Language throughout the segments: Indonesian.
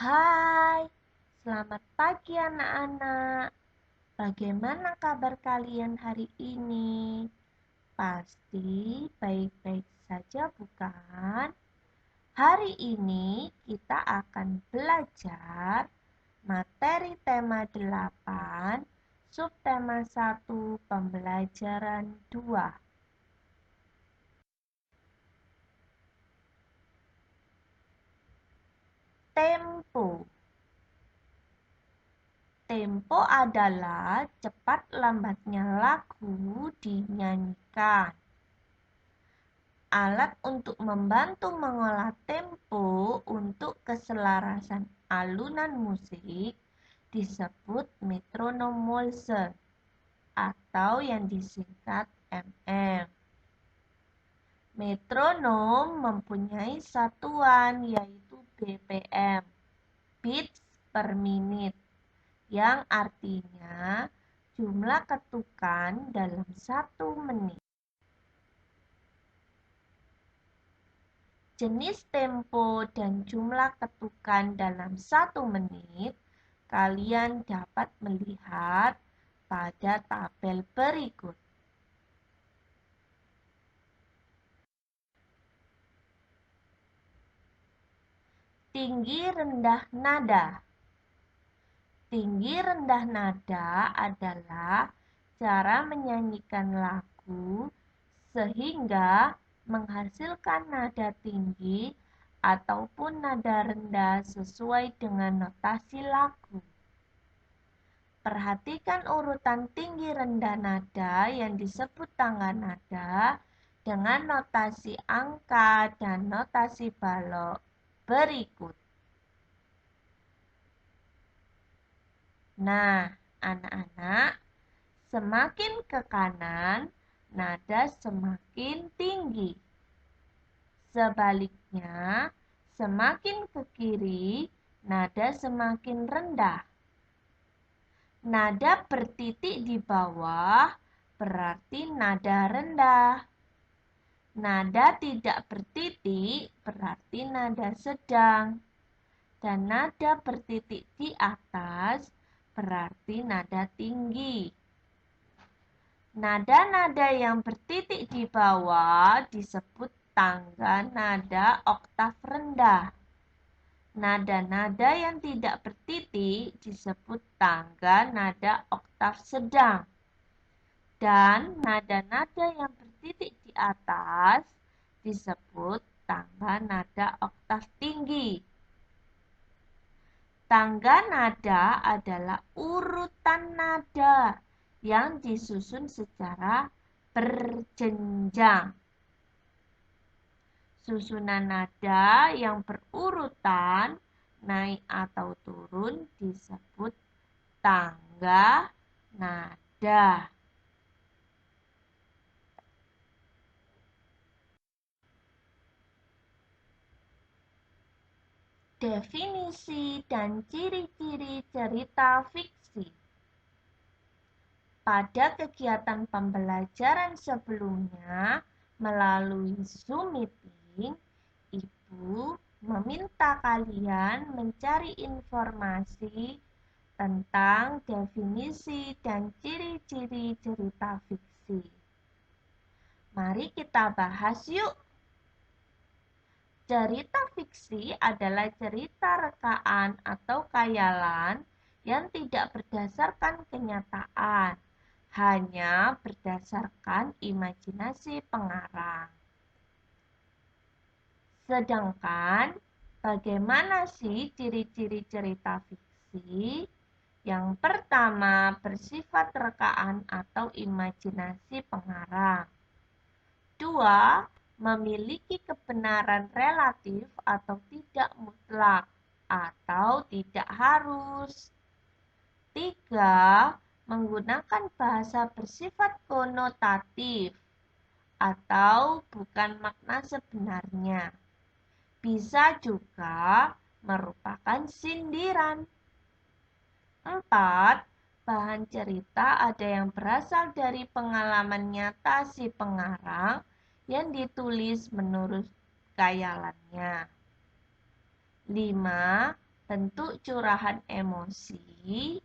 Hai, selamat pagi anak-anak. Bagaimana kabar kalian hari ini? Pasti baik-baik saja, bukan? Hari ini kita akan belajar materi tema 8, subtema 1, pembelajaran 2. Tempo. Tempo adalah cepat lambatnya lagu dinyanyikan. Alat untuk membantu mengolah tempo untuk keselarasan alunan musik disebut metronom Walser atau yang disingkat MM. Metronom mempunyai satuan yaitu BPM, beats per menit, yang artinya jumlah ketukan dalam 1 menit. Jenis tempo dan jumlah ketukan dalam 1 menit kalian dapat melihat pada tabel berikut. Tinggi rendah nada. Tinggi rendah nada adalah cara menyanyikan lagu sehingga menghasilkan nada tinggi ataupun nada rendah sesuai dengan notasi lagu. Perhatikan urutan tinggi rendah nada yang disebut tangga nada dengan notasi angka dan notasi balok berikut. Nah, anak-anak, semakin ke kanan, nada semakin tinggi. Sebaliknya, semakin ke kiri, nada semakin rendah. Nada bertitik di bawah berarti nada rendah. Nada tidak bertitik berarti nada sedang. Dan nada bertitik di atas berarti nada tinggi. Nada-nada yang bertitik di bawah disebut tangga nada oktav rendah. Nada-nada yang tidak bertitik disebut tangga nada oktav sedang. Dan nada-nada yang bertitik di atas disebut tangga nada oktav tinggi. Tangga nada adalah urutan nada yang disusun secara berjenjang. Susunan nada yang berurutan naik atau turun disebut tangga nada. Definisi dan ciri-ciri cerita fiksi. Pada kegiatan pembelajaran sebelumnya, melalui Zoom meeting, Ibu meminta kalian mencari informasi tentang definisi dan ciri-ciri cerita fiksi. Mari kita bahas yuk. Cerita fiksi adalah cerita rekaan atau khayalan yang tidak berdasarkan kenyataan, hanya berdasarkan imajinasi pengarang. Sedangkan, bagaimana sih ciri-ciri cerita fiksi? Yang pertama, bersifat rekaan atau imajinasi pengarang. 2. Memiliki kebenaran relatif atau tidak mutlak atau tidak harus. 3. Menggunakan bahasa bersifat konotatif atau bukan makna sebenarnya. Bisa juga merupakan sindiran. 4. Bahan cerita ada yang berasal dari pengalaman nyata si pengarang yang ditulis menurut khayalannya. 5. bentuk curahan emosi.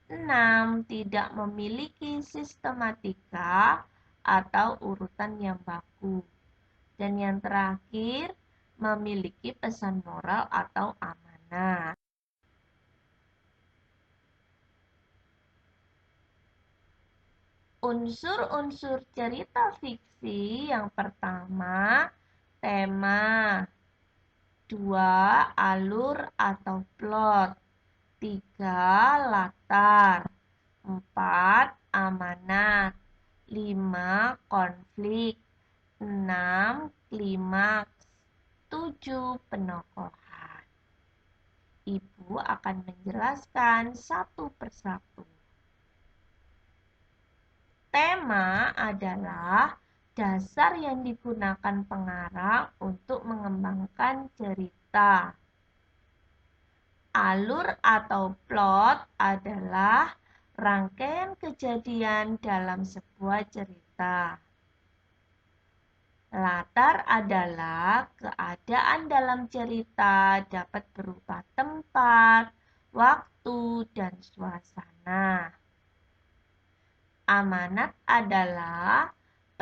6. Tidak memiliki sistematika atau urutan yang baku. Dan yang terakhir, memiliki pesan moral atau amanah. Unsur-unsur cerita fiksi yang pertama, tema. 2. Alur atau plot. 3. Latar. 4. Amanat. 5. Konflik. 6. Klimaks. 7. Penokohan. Ibu akan menjelaskan satu persatu. Tema adalah dasar yang digunakan pengarang untuk mengembangkan cerita. Alur atau plot adalah rangkaian kejadian dalam sebuah cerita. Latar adalah keadaan dalam cerita dapat berupa tempat, waktu, dan suasana. Amanat adalah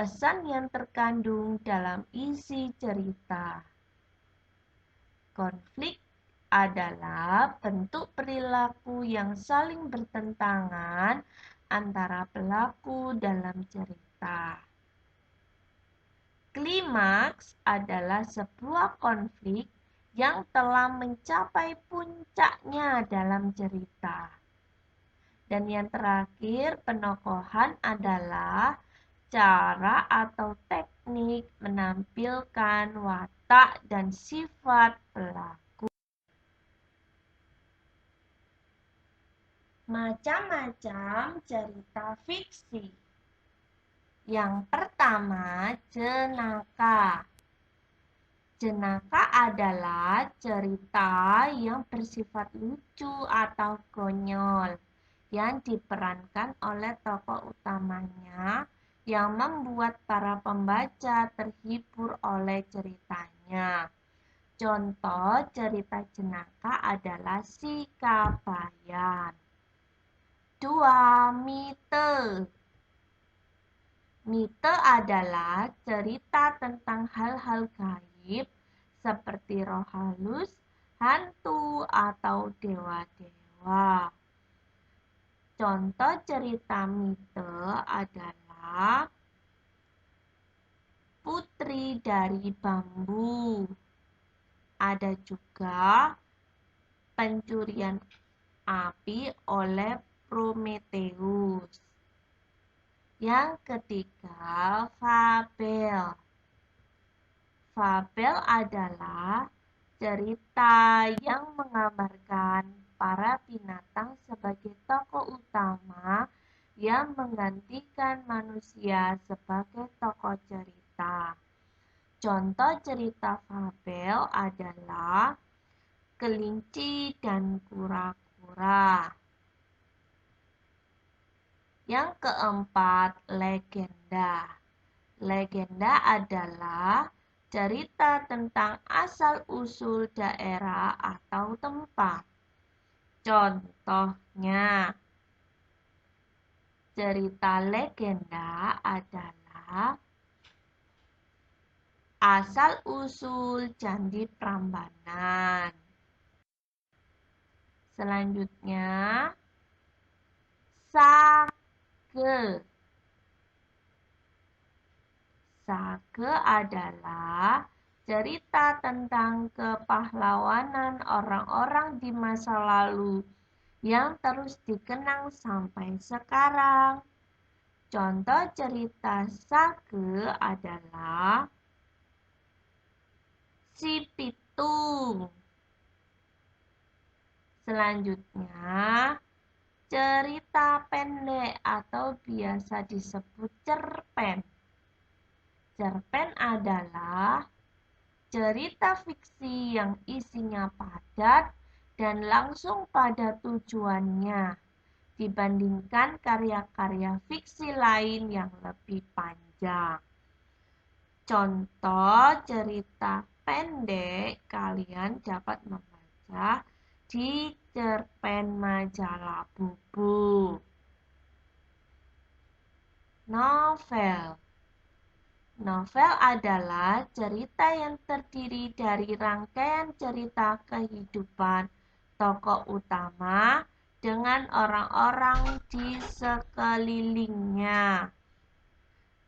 pesan yang terkandung dalam isi cerita. Konflik adalah bentuk perilaku yang saling bertentangan antara pelaku dalam cerita. Klimaks adalah sebuah konflik yang telah mencapai puncaknya dalam cerita. Dan yang terakhir, penokohan adalah cara atau teknik menampilkan watak dan sifat pelaku. Macam-macam cerita fiksi. Yang pertama, jenaka. Jenaka adalah cerita yang bersifat lucu atau konyol yang diperankan oleh tokoh utamanya yang membuat para pembaca terhibur oleh ceritanya. Contoh cerita jenaka adalah Si Kabayan. 2. Mite. Mite adalah cerita tentang hal-hal gaib seperti roh halus, hantu, atau dewa-dewa. Contoh cerita mite adalah Putri dari Bambu. Ada juga pencurian api oleh Prometheus. Yang ketiga, fabel. Fabel adalah cerita yang menggambarkan para binatang sebagai tokoh utama yang menggantikan manusia sebagai tokoh cerita. Contoh cerita fabel adalah Kelinci dan Kura-kura. Yang keempat, legenda. Legenda adalah cerita tentang asal-usul daerah atau tempat. Contohnya, cerita legenda adalah asal-usul Candi Prambanan. Selanjutnya, sage. Sage adalah cerita tentang kepahlawanan orang-orang di masa lalu yang terus dikenang sampai sekarang. Contoh cerita sage adalah Si Pitung. Selanjutnya, cerita pendek atau biasa disebut cerpen. Cerpen adalah cerita fiksi yang isinya padat dan langsung pada tujuannya dibandingkan karya-karya fiksi lain yang lebih panjang. Contoh cerita pendek, kalian dapat membaca di cerpen majalah buku. Novel. Novel adalah cerita yang terdiri dari rangkaian cerita kehidupan tokoh utama dengan orang-orang di sekelilingnya.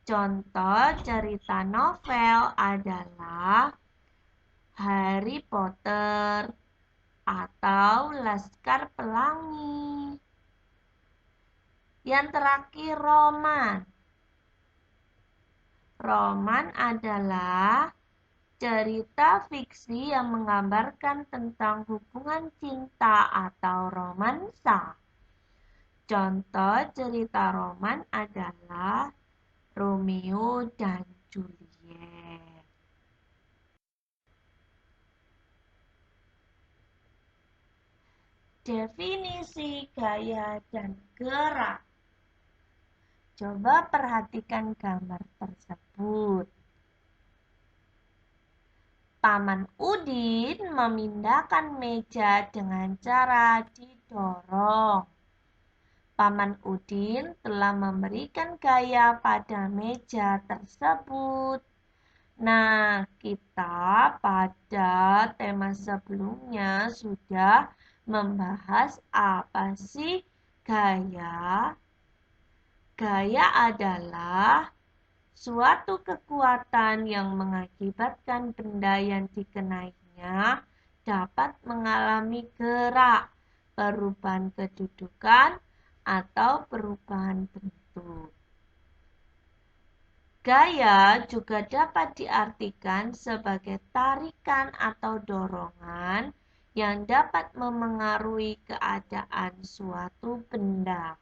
Contoh cerita novel adalah Harry Potter atau Laskar Pelangi. Yang terakhir, roman. Roman adalah cerita fiksi yang menggambarkan tentang hubungan cinta atau romansa. Contoh cerita roman adalah Romeo dan Juliet. Definisi gaya dan gerak. Coba perhatikan gambar tersebut. Paman Udin memindahkan meja dengan cara didorong. Paman Udin telah memberikan gaya pada meja tersebut. Nah, kita pada tema sebelumnya sudah membahas apa sih gaya. Gaya adalah suatu kekuatan yang mengakibatkan benda yang dikenainya dapat mengalami gerak, perubahan kedudukan, atau perubahan bentuk. Gaya juga dapat diartikan sebagai tarikan atau dorongan yang dapat memengaruhi keadaan suatu benda.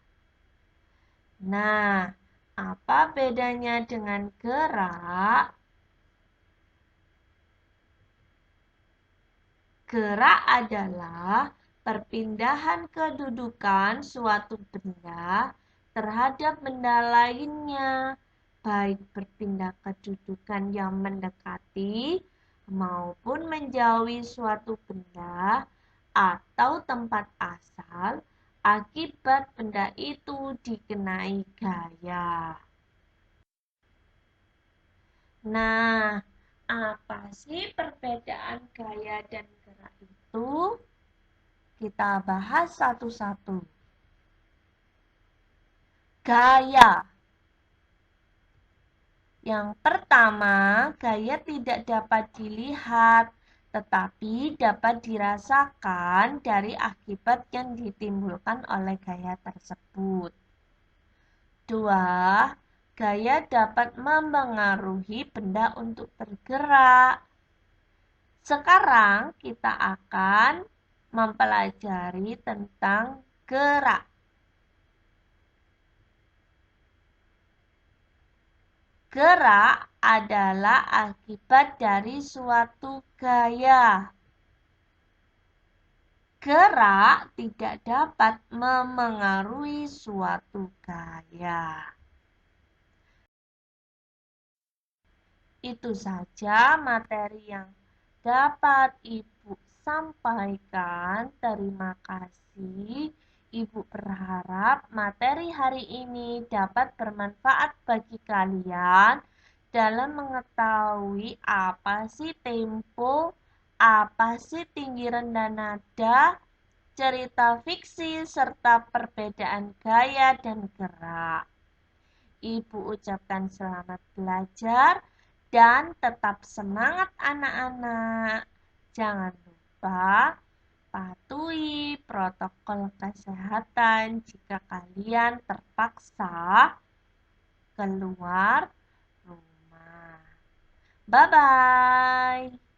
Nah, apa bedanya dengan gerak? Gerak adalah perpindahan kedudukan suatu benda terhadap benda lainnya, baik berpindah kedudukan yang mendekati maupun menjauhi suatu benda atau tempat asal akibat benda itu dikenai gaya. Nah, apa sih perbedaan gaya dan gerak itu? Kita bahas satu-satu. Gaya. Yang pertama, gaya tidak dapat dilihat, tetapi dapat dirasakan dari akibat yang ditimbulkan oleh gaya tersebut. Dua, gaya dapat mempengaruhi benda untuk bergerak. Sekarang kita akan mempelajari tentang gerak. Gerak adalah akibat dari suatu gaya. Gerak tidak dapat memengaruhi suatu gaya. Itu saja materi yang dapat Ibu sampaikan. Terima kasih. Ibu berharap materi hari ini dapat bermanfaat bagi kalian dalam mengetahui apa sih tempo, apa sih tinggi rendah nada, cerita fiksi, serta perbedaan gaya dan gerak. Ibu ucapkan selamat belajar dan tetap semangat anak-anak. Jangan lupa patuhi protokol kesehatan jika kalian terpaksa keluar rumah. Bye-bye.